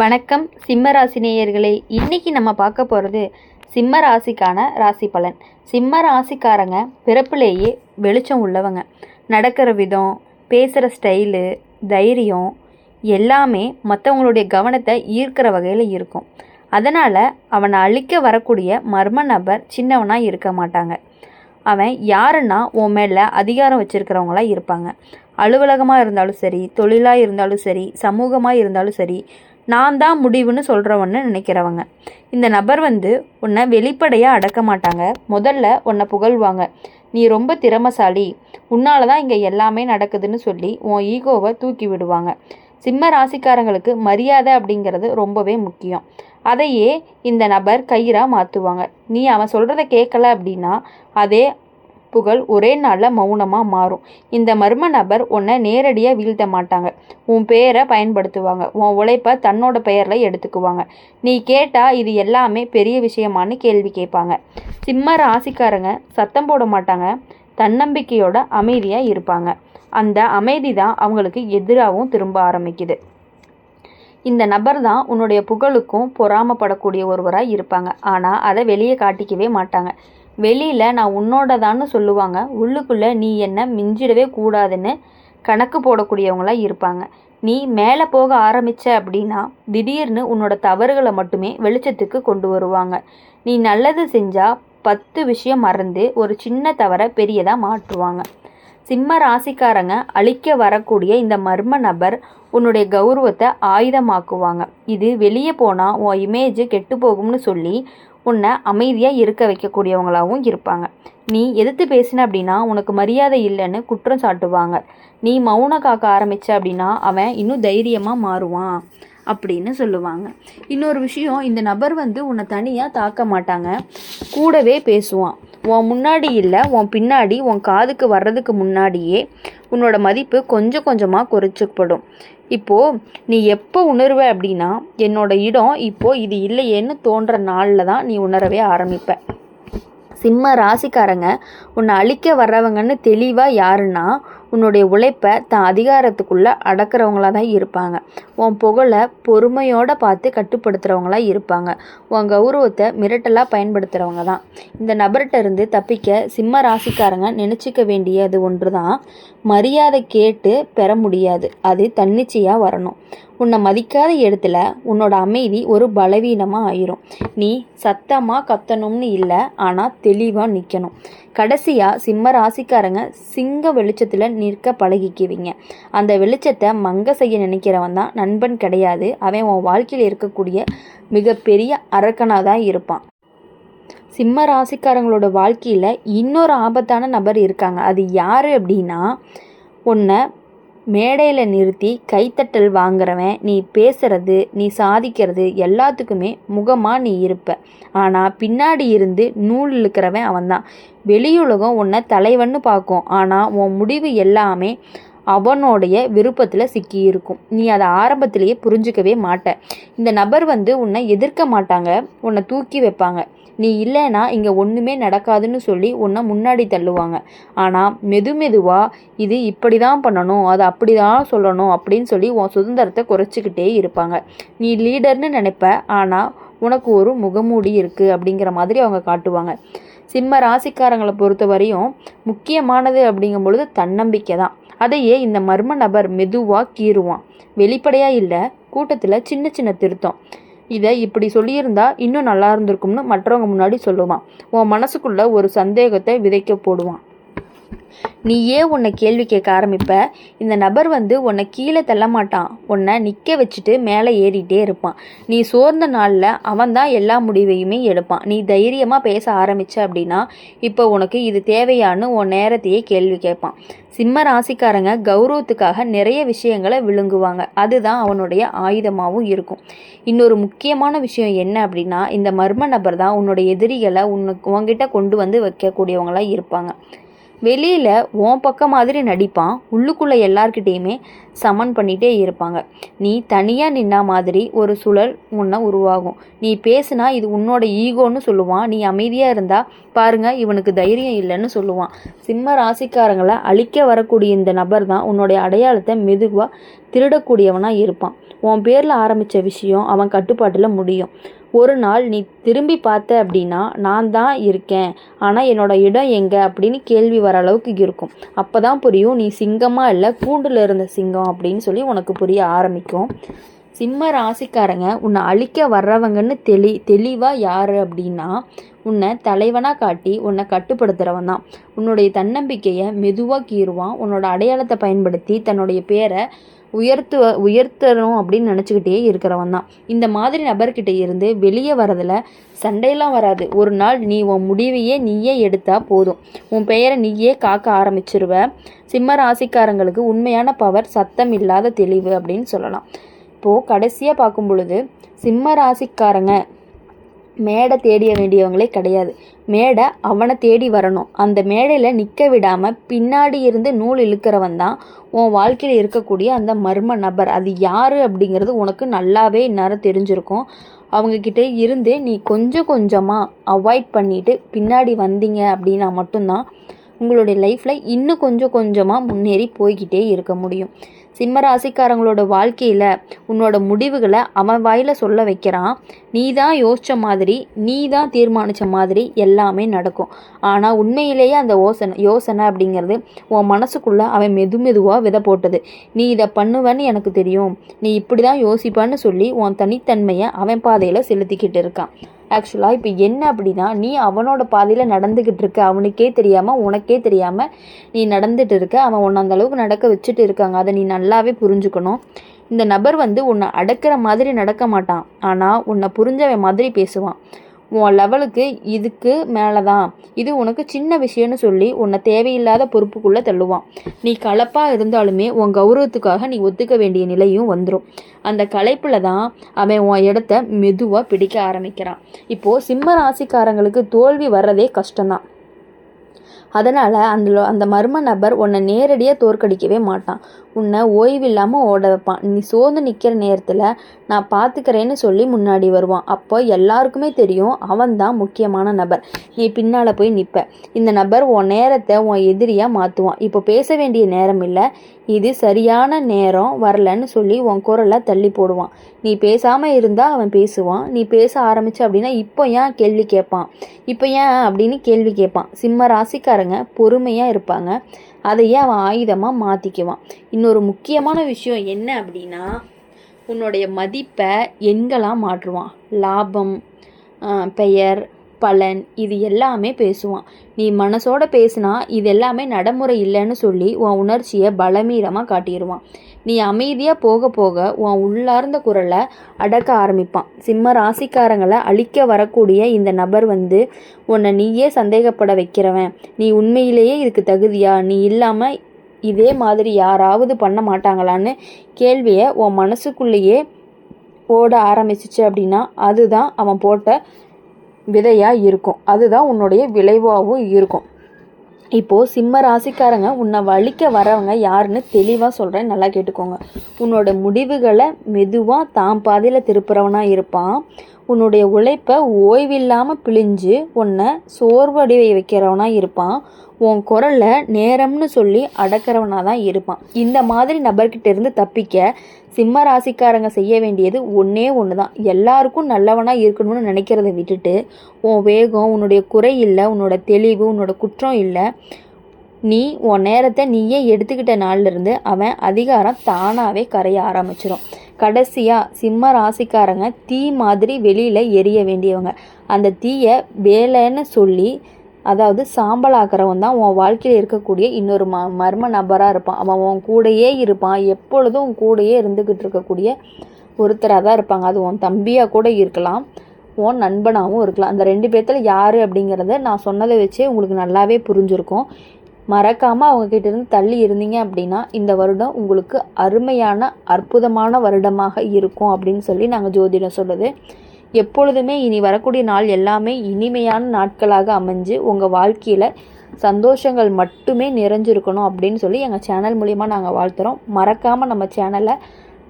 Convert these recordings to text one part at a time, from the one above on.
வணக்கம் சிம்ம ராசி நேயர்களே. இன்னைக்கு நம்ம பார்க்க போகிறது சிம்ம ராசிக்கான ராசி பலன். சிம்ம ராசிக்காரங்க பிறப்பிலேயே வெளிச்சம் உள்ளவங்க. நடக்கிற விதம், பேசுகிற ஸ்டைலு, தைரியம் எல்லாமே மற்றவங்களுடைய கவனத்தை ஈர்க்கிற வகையில் இருக்கும். அதனால் அவனை அழிக்க வரக்கூடிய மர்ம நபர் சின்னவனாக இருக்க மாட்டாங்க. அவன் யாருன்னா உன் மேலே அதிகாரம் வச்சுருக்கிறவங்களாக இருப்பாங்க. அலுவலகமாக இருந்தாலும் சரி, தொழிலாக இருந்தாலும் சரி, சமூகமாக இருந்தாலும் சரி, நான் தான் முடிவுன்னு சொல்கிறவன்னு நினைக்கிறவங்க. இந்த நபர் உன்னை வெளிப்படையாக அடக்க மாட்டாங்க. முதல்ல உன்னை புகழ்வாங்க. நீ ரொம்ப திறமசாலி, உன்னால தான் இங்கே எல்லாமே நடக்குதுன்னு சொல்லி உன் ஈகோவை தூக்கி விடுவாங்க. சிம்ம ராசிக்காரங்களுக்கு மரியாதை அப்படிங்கிறது ரொம்பவே முக்கியம். அதையே இந்த நபர் கயிறாக மாற்றுவாங்க. நீ அவன் சொல்கிறத கேட்கல அப்படின்னா அதே புகழ் ஒரே நாளில் மௌனமாக மாறும். இந்த மர்ம நபர் உன்னை நேரடியாக வீழ்த்த மாட்டாங்க. உன் பெயரை பயன்படுத்துவாங்க. உன் உழைப்பை தன்னோட பெயரில் எடுத்துக்குவாங்க. நீ கேட்டால் இது எல்லாமே பெரிய விஷயமானு கேள்வி கேட்பாங்க. சிம்ம ராசிக்காரங்க சத்தம் போட மாட்டாங்க. தன்னம்பிக்கையோட அமைதியாக இருப்பாங்க. அந்த அமைதி தான் அவங்களுக்கு எதிராகவும் திரும்ப ஆரம்பிக்குது. இந்த நபர் தான் உன்னுடைய புகழுக்கும் பொறாமப்படக்கூடிய ஒருவராக இருப்பாங்க. ஆனால் அதை வெளியே காட்டிக்கவே மாட்டாங்க. வெளியில் நான் உன்னோடதான்னு சொல்லுவாங்க. உள்ளுக்குள்ளே நீ என்ன மிஞ்சிடவே கூடாதுன்னு கணக்கு போடக்கூடியவங்களாக இருப்பாங்க. நீ மேலே போக ஆரம்பித்த அப்படின்னா திடீர்னு உன்னோட தவறுகளை மட்டுமே வெளிச்சத்துக்கு கொண்டு வருவாங்க. நீ நல்லது செஞ்சால் 10 விஷயம் மறந்து ஒரு சின்ன தவறை பெரியதாக மாற்றுவாங்க. சிம்ம ராசிக்காரங்க அழிக்க வரக்கூடிய இந்த மர்ம நபர் உன்னுடைய கௌரவத்தை ஆயுதமாக்குவாங்க. இது வெளியே போனால் உன் இமேஜ் கெட்டு போகும்னு சொல்லி உன்னை அமைதியாக இருக்க வைக்கக்கூடியவங்களாகவும் இருப்பாங்க. நீ எதிர்த்து பேசின அப்படின்னா உனக்கு மரியாதை இல்லைன்னு குற்றம் சாட்டுவாங்க. நீ மௌனம் காக்க ஆரம்பித்த அப்படின்னா அவன் இன்னும் தைரியமாக மாறுவான் அப்படின்னு சொல்லுவாங்க. இன்னொரு விஷயம், இந்த நபர் உன்னை தனியாக தாக்க மாட்டாங்க, கூடவே பேசுவான். உன் முன்னாடி இல்லை, உன் பின்னாடி, உன் காதுக்கு வர்றதுக்கு முன்னாடியே உன்னோட மதிப்பு கொஞ்சம் கொஞ்சமாக குறைச்சிக்கப்படும். இப்போது நீ எப்போ உணர்வ அப்படின்னா என்னோட இடம் இப்போது இது இல்லையேன்னு தோன்ற நாளில் தான் நீ உணரவே ஆரம்பிப்ப. சிம்ம ராசிக்காரங்க உன்னை அழிக்க வர்றவங்கன்னு தெளிவாக யாருன்னா உன்னுடைய உழைப்பை தான் அதிகாரத்துக்குள்ளே அடக்கிறவங்களாக தான் இருப்பாங்க. உன் புகழை பொறுமையோடு பார்த்து கட்டுப்படுத்துகிறவங்களாக இருப்பாங்க. உன் கௌரவத்தை மிரட்டலாக பயன்படுத்துகிறவங்க தான். இந்த நபர்கிட்ட இருந்து தப்பிக்க சிம்ம ராசிக்காரங்க நினச்சிக்க வேண்டியது ஒன்று தான், மரியாதை கேட்டு பெற முடியாது, அது தன்னிச்சையாக வரணும். உன்னை மதிக்காத இடத்துல உன்னோட அமைதி ஒரு பலவீனமாக ஆயிரும். நீ சத்தமாக கத்தணும்னு இல்லை, ஆனால் தெளிவாக நிற்கணும். கடைசியாக சிம்ம ராசிக்காரங்க சிங்க வெளிச்சத்தில் நிற்க பழகிக்குவீங்க. அந்த வெளிச்சத்தை மங்க செய்ய நினைக்கிறவன் தான் நண்பன் கிடையாது. அவன் உன் வாழ்க்கையில் இருக்கக்கூடிய மிகப்பெரிய அரக்கனாக தான் இருப்பான். சிம்ம ராசிக்காரங்களோட வாழ்க்கையில் இன்னொரு ஆபத்தான நபர் இருக்காங்க. அது யார் அப்படின்னா உன்னை மேடையில் நிறுத்தி கைத்தட்டல் வாங்குறவன். நீ பேசுகிறது, நீ சாதிக்கிறது எல்லாத்துக்குமே முகமாக நீ இருப்ப. ஆனால் பின்னாடி இருந்து நூல் இழுக்கிறவன் அவன்தான். வெளியுலகம் உன்னை தலைவன்னு பார்க்கும், ஆனால் உன் முடிவு எல்லாமே அவனோடைய விருப்பத்தில் சிக்கி இருக்கும். நீ அதை ஆரம்பத்திலேயே புரிஞ்சுக்கவே மாட்ட. இந்த நபர் உன்னை எதிர்க்க மாட்டாங்க, உன்னை தூக்கி வைப்பாங்க. நீ இல்லைன்னா இங்கே ஒன்றுமே நடக்காதுன்னு சொல்லி உன்னை முன்னாடி தள்ளுவாங்க. ஆனால் மெதுவாக இது இப்படி தான் பண்ணணும், அது அப்படி தான் சொல்லணும் அப்படின்னு சொல்லி உன் சுதந்திரத்தை குறைச்சிக்கிட்டே இருப்பாங்க. நீ லீடர்னு நினைப்ப, ஆனால் உனக்கு ஒரு முகமூடி இருக்குது அப்படிங்கிற மாதிரி அவங்க காட்டுவாங்க. சிம்ம ராசிக்காரங்களை பொறுத்த வரையும் முக்கியமானது அப்படிங்கும் பொழுது தன்னம்பிக்கை தான். அதையே இந்த மர்ம நபர் மெதுவாக கீறுவான். வெளிப்படையாக இல்லை, கூட்டத்தில் சின்ன சின்ன திருத்தம். இதை இப்படி சொல்லியிருந்தா இன்னும் நல்லா இருந்திருக்கும்னு மற்றவங்க முன்னாடி சொல்லுவான். உன் மனசுக்குள்ள ஒரு சந்தேகத்தை விதைக்க போடுவான். நீயே உன்னை கேள்வி கேட்க ஆரம்பிப்ப. இந்த நபர் உன்னை கீழே தள்ள மாட்டான், உன்னை நிற்க வச்சுட்டு மேலே ஏறிட்டே இருப்பான். நீ சோர்ந்த நாளில் அவன் தான் எல்லா முடிவையுமே எடுப்பான். நீ தைரியமாக பேச ஆரம்பித்த அப்படின்னா இப்போ உனக்கு இது தேவையான்னு உன் நேரத்தையே கேள்வி கேட்பான். சிம்ம ராசிக்காரங்க கௌரவத்துக்காக நிறைய விஷயங்களை விழுங்குவாங்க. அதுதான் அவனுடைய ஆயுதமாகவும் இருக்கும். இன்னொரு முக்கியமான விஷயம் என்ன அப்படின்னா இந்த மர்ம நபர் தான் உன்னோட எதிரிகளை உன்கிட்ட கொண்டு வைக்கக்கூடியவங்களாக இருப்பாங்க. வெளியில் உன் பக்கம் மாதிரி நடிப்பான், உள்ளுக்குள்ளே எல்லார்கிட்டேயுமே சமன் பண்ணிகிட்டே இருப்பாங்க. நீ தனியாக நின்னா மாதிரி ஒரு சூழல் உன்னை உருவாகும். நீ பேசுனா இது உன்னோட ஈகோன்னு சொல்லுவான், நீ அமைதியாக இருந்தால் பாருங்க இவனுக்கு தைரியம் இல்லைன்னு சொல்லுவான். சிம்ம ராசிக்காரங்களை அழிக்க வரக்கூடிய இந்த நபர் தான் உன்னுடைய அடையாளத்தை மெதுவாக திருடக்கூடியவனாக இருப்பான். உன் பேரில் ஆரம்பித்த விஷயம் அவன் கட்டுப்பாட்டில் முடியும். ஒரு நாள் நீ திரும்பி பார்த்த அப்படின்னா நான் தான் இருக்கேன், ஆனால் என்னோட இடம் எங்கே அப்படின்னு கேள்வி வர அளவுக்கு இருக்கும். அப்போ தான் புரியும் நீ சிங்கமாக இல்லை கூண்டில் இருந்த சிங்கம் அப்படின்னு சொல்லி உனக்கு புரிய ஆரம்பிக்கும். சிம்ம ராசிக்காரங்க உன்னை அழிக்க வர்றவங்கன்னு தெளிவாக யார் அப்படின்னா உன்னை தலைவனாக காட்டி உன்னை கட்டுப்படுத்துகிறவன் தான். உன்னுடைய தன்னம்பிக்கையை மெதுவாக கீறுவான். உன்னோட அடையாளத்தை பயன்படுத்தி தன்னுடைய பேரை உயர்த்தணும் அப்படின்னு நினச்சிக்கிட்டே இருக்கிறவன் தான். இந்த மாதிரி நபர்கிட்ட இருந்து வெளியே வரதில் சண்டையெல்லாம் வராது. ஒரு நாள் நீ உன் முடிவையே நீயே எடுத்தா போதும், உன் பெயரை நீயே காக்க ஆரம்பிச்சிருவ. சிம்ம ராசிக்காரங்களுக்கு உண்மையான பவர் சத்தம் இல்லாத தெளிவு அப்படின்னு சொல்லலாம். இப்போது கடைசியாக பார்க்கும் பொழுது சிம்ம ராசிக்காரங்க மேடை தேடிய வேண்டியவங்களே கிடையாது, மேடை அவனை தேடி வரணும். அந்த மேடையில் நிற்க விடாமல் பின்னாடி இருந்து நூல் இழுக்கிறவன் தான் உன் வாழ்க்கையில் இருக்கக்கூடிய அந்த மர்ம நபர். அது யார் அப்படிங்கிறது உனக்கு நல்லாவே இந்நேரம் தெரிஞ்சிருக்கும். அவங்கக்கிட்ட இருந்து நீ கொஞ்சம் கொஞ்சமாக அவாய்ட் பண்ணிவிட்டு பின்னாடி வந்தீங்க அப்படின்னா மட்டும்தான் உங்களுடைய லைஃப்பில் இன்னும் கொஞ்சம் கொஞ்சமாக முன்னேறி போய்கிட்டே இருக்க முடியும். சிம்ம ராசிக்காரங்களோட வாழ்க்கையில் உன்னோட முடிவுகளை அவன் வாயில் சொல்ல வைக்கிறான். நீ தான் யோசித்த மாதிரி, நீ தான் தீர்மானித்த மாதிரி எல்லாமே நடக்கும். ஆனால் உண்மையிலேயே அந்த யோசனை அப்படிங்கிறது உன் மனசுக்குள்ளே அவன் மெதுவாக விதை போட்டது. நீ இதை பண்ணுவேன்னு எனக்கு தெரியும், நீ இப்படி தான் யோசிப்பான்னு சொல்லி உன் தனித்தன்மையை அவன் பாதையில் செலுத்திக்கிட்டு இருக்கான். ஆக்சுவலாக இப்போ என்ன அப்படின்னா நீ அவனோட பாதையில் நடந்துக்கிட்டு இருக்க, அவனுக்கே தெரியாமல் உனக்கே தெரியாமல் நீ நடந்துட்டு இருக்க. அவன் உன்னை அந்த அளவுக்கு நடக்க வச்சுட்டு இருக்காங்க. அதை நீ நல்லாவே புரிஞ்சுக்கணும். இந்த நபர் உன்னை அடக்கிற மாதிரி நடக்க மாட்டான், ஆனால் உன்னை புரிஞ்சவன் மாதிரி பேசுவான். உன் லெவலுக்கு இதுக்கு மேலே தான், இது உனக்கு சின்ன விஷயம்னு சொல்லி உன்னை தேவையில்லாத பொறுப்புக்குள்ளே தள்ளுவான். நீ கலப்பாக இருந்தாலுமே உன் கௌரவத்துக்காக நீ ஒத்துக்க வேண்டிய நிலையும் வந்துடும். அந்த களைப்பில் தான் அவன் உன் இடத்த மெதுவாக பிடிக்க ஆரம்பிக்கிறான். இப்போது சிம்ம ராசிக்காரங்களுக்கு தோல்வி வர்றதே கஷ்டம்தான். அதனால் அந்த மர்ம நபர் உன்னை நேரடியாக தோற்கடிக்கவே மாட்டான், உன்னை ஓய்வில்லாமல் ஓட வைப்பான். நீ சோர்ந்து நிற்கிற நேரத்தில் நான் பார்த்துக்கிறேன்னு சொல்லி முன்னாடி வருவான். அப்போ எல்லாருக்குமே தெரியும் அவன் தான் முக்கியமான நபர். நீ பின்னால் போய் நிற்ப. இந்த நபர் உன் நேரத்தை உன் எதிரியாக மாற்றுவான். இப்போ பேச வேண்டிய நேரம் இல்லை, இது சரியான நேரம் வரலன்னு சொல்லி உன் குரலை தள்ளி போடுவான். நீ பேசாமல் இருந்தால் அவன் பேசுவான். நீ பேச ஆரம்பிச்ச அப்படின்னா இப்போ ஏன் கேள்வி கேட்பான், இப்போ ஏன் அப்படின்னு கேள்வி கேட்பான். சிம்ம ராசிக்காரங்க பொறுமையாக இருப்பாங்க, அதையே அவன் ஆயுதமாக மாற்றிக்குவான். இன்னொரு முக்கியமான விஷயம் என்ன அப்படின்னா உன்னுடைய மதிப்பை எண்களாக மாற்றுவான். லாபம், பெயர், பலன் இது எல்லாமே பேசுவான். நீ மனசோட பேசுனா இது எல்லாமே நடைமுறை இல்லைன்னு சொல்லி உன் உணர்ச்சியை பலமீனமாக காட்டிடுவான். நீ அமைதியாக போக போக உன் உள்ளார்ந்த குரலை அடக்க ஆரம்பிப்பான். சிம்ம ராசிக்காரங்களை அழிக்க வரக்கூடிய இந்த நபர் உன்னை நீயே சந்தேகப்பட வைக்கிறவன். நீ உண்மையிலேயே இதுக்கு தகுதியா, நீ இல்லாமல் இதே மாதிரி யாராவது பண்ண மாட்டாங்களான்னு கேள்வியை உன் மனசுக்குள்ளேயே ஓட ஆரம்பிச்சிச்சு அப்படின்னா அதுதான் அவன் போட்ட விதையாக இருக்கும், அதுதான் உன்னுடைய விளைவாகவும் இருக்கும். இப்போது சிம்ம ராசிக்காரங்க உன்னை வலிக்க வரவங்க யாருன்னு தெளிவாக சொல்கிறேன், நல்லா கேட்டுக்கோங்க. உன்னோட முடிவுகளை மெதுவாக தான் பாதையில் திருப்புறவனாக இருப்பான். உன்னுடைய உழைப்பை ஓய்வில்லாமல் பிழிஞ்சு உன்னை சோர்வடைய வைக்கிறவனாக இருப்பான். உன் குரலில் நேரம்னு சொல்லி அடக்கிறவனாக தான் இருப்பான். இந்த மாதிரி நபர்கிட்ட இருந்து தப்பிக்க சிம்ம ராசிக்காரங்க செய்ய வேண்டியது ஒன்றே ஒன்று தான். எல்லாருக்கும் நல்லவனாக இருக்கணும்னு நினைக்கிறத விட்டுட்டு உன் வேகம், உன்னுடைய குறை இல்லை, உன்னோட தெளிவு, உன்னோட குற்றம் இல்லை, நீ உன் நேரத்தை நீயே எடுத்துக்கிட்ட நாள்லேருந்து அவன் அதிகாரம் தானாகவே கரைய ஆரம்பிச்சிடும். கடைசியாக சிம்ம ராசிக்காரங்க தீ மாதிரி வெளியில் எரிய வேண்டியவங்க. அந்த தீயை வேலைன்னு சொல்லி அதாவது சாம்பலாக்கிறவன் தான் உன் வாழ்க்கையில் இருக்கக்கூடிய இன்னொரு மர்ம நபராக இருப்பான். அவன் உன் கூடையே இருப்பான், எப்பொழுதும் உன் கூடையே இருந்துக்கிட்டு இருக்கக்கூடிய ஒருத்தராக தான் இருப்பாங்க. அது உன் தம்பியாக கூட இருக்கலாம், உன் நண்பனாகவும் இருக்கலாம். அந்த ரெண்டு பேர்த்தில் யார் அப்படிங்கிறத நான் சொன்னதை வச்சே உங்களுக்கு நல்லாவே புரிஞ்சிருக்கும். மறக்காமல் அவங்கக்கிட்ட இருந்து தள்ளி இருந்தீங்க அப்படின்னா இந்த வருடம் உங்களுக்கு அருமையான அற்புதமான வருடமாக இருக்கும் அப்படின்னு சொல்லி நாங்கள் ஜோதிடம் சொல்லுது. எப்பொழுதுமே இனி வரக்கூடிய நாள் எல்லாமே இனிமையான நாட்களாக அமைஞ்சு உங்கள் வாழ்க்கையில் சந்தோஷங்கள் மட்டுமே நிறைஞ்சிருக்கணும் அப்படின்னு சொல்லி எங்கள் சேனல் மூலிமா நாங்கள் வாழ்த்துறோம். மறக்காமல் நம்ம சேனலை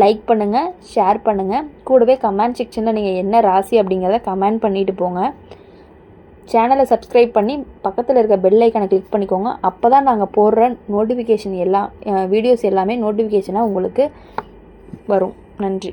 லைக் பண்ணுங்கள், ஷேர் பண்ணுங்கள். கூடவே கமெண்ட் செக்ஷனில் நீங்கள் என்ன ராசி அப்படிங்கிறத கமெண்ட் பண்ணிட்டு போங்க. சேனலை சப்ஸ்கிரைப் பண்ணி பக்கத்தில் இருக்க பெல் ஐக்கானை கிளிக் பண்ணிக்கோங்க. அப்போ தான் நாங்கள் போடுற நோட்டிஃபிகேஷன் வீடியோஸ் எல்லாமே நோட்டிஃபிகேஷனாக உங்களுக்கு வரும். நன்றி.